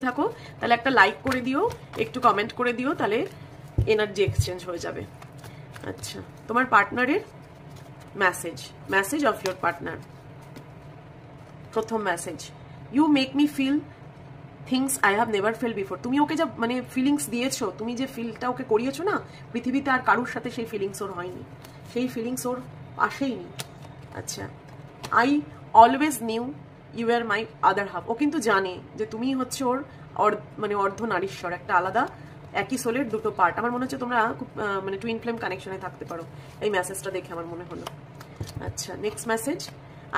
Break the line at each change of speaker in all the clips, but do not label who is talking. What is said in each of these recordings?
থাকো তাহলে একটা লাইক করে দিও, একটু কমেন্ট করে দিও, তাহলে এনার্জি এক্সচেঞ্জ হয়ে যাবে। আচ্ছা, তোমার পার্টনারের মেসেজ অফ ইয়োর পার্টনার। প্রথম message, you make me feel things I have never felt before. তুমি ওকে যা মানে ফিলিংস দিয়েছো, তুমি যে ফিলটা ওকে করিয়েছো না, পৃথিবীতে আর কারোর সাথে সেই ফিলিংস ওর হয়নি, সেই ফিলিংস ওর আসেইনি। আচ্ছা, I always knew you are my other half. ও কিন্তু জানে যে তুমি হচ্ছে ওর মানে অর্ধ নারীশ্বর, একটা আলাদা একই সোলের দুটো পার্ট। আমার মনে হচ্ছে তোমরা খুব মানে টুইন ফ্লেম কানেকশনে থাকতে পারো, এই মেসেজটা দেখে আমার মনে হলো। আচ্ছা, next message,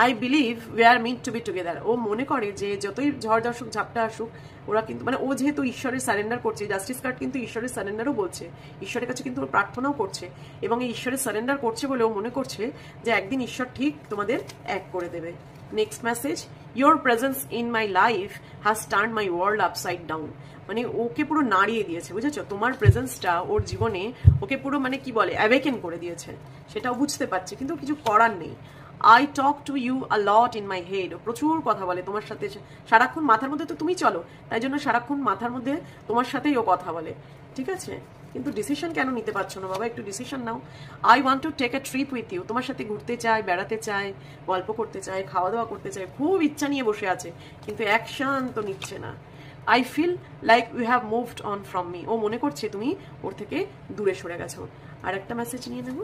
I believe we are meant to be together. ও মনে করে যে যতই ঝড় আসুক ঝাপটা আসুক, ওরা কিন্তু মানে ও যেহেতু ঈশ্বরের সারেন্ডার করছে, জাস্টিস কার্ড কিন্তু ঈশ্বরের সারেন্ডারও বলছে, ঈশ্বরের কাছে কিন্তু ও প্রার্থনাও করছে, এবং এই ঈশ্বরের সারেন্ডার করছে বলে ও মনে করছে যে একদিন ঈশ্বর ঠিক তোমাদের এক করে দেবে। Next message, your presence in my life has turn my world upside down. মানে ওকে পুরো নাড়িয়ে দিয়েছে, বুঝেছো? তোমার প্রেজেন্সটা ওর জীবনে ওকে পুরো মানে কি বলে অ্যাওয়েকেন করে দিয়েছে, সেটাও বুঝতে পারছে, কিন্তু কিছু করার নেই। I talk to you a lot in my head. প্রচুর কথা বলে তোমার সাথে, সারাক্ষণ মাথার মধ্যে তো তুমি চলো, তাই জন্য সারাক্ষণ মাথার মধ্যে তোমার সাথেই ও কথা বলে, ঠিক আছে? কিন্তু ডিসিশন কেন নিতে পারছো না বাবা? একটু ডিসিশন নাও। I want to take a trip with you. তোমার সাথে ঘুরতে চায়, বেড়াতে চায়, গল্প করতে চায়, খাওয়া দাওয়া করতে চায়, খুব ইচ্ছা নিয়ে বসে আছে, কিন্তু অ্যাকশন তো নিচ্ছে না। I feel like you have moved on from me. ও মনে করছে তুমি ওর থেকে দূরে সরে গেছো। আর একটা মেসেজ নিয়ে নেব,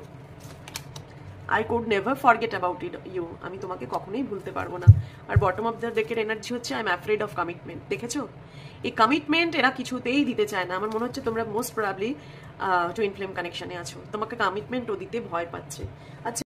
I could never forget about you. আমি তোমাকে কখনোই ভুলতে পারবো না। আর বটম অফ দ্য ডেকের এনার্জি হচ্ছে I am afraid of commitment. দেখেছো, এই কমিটমেন্ট এরা কিছুতেই দিতে চায় না। আমার মনে হচ্ছে তোমরা মোস্ট প্রবাবলি টুইন ফ্লেম কানেকশনে আছো, তোমাকে কমিটমেন্ট ও দিতে ভয় পাচ্ছে। আচ্ছা।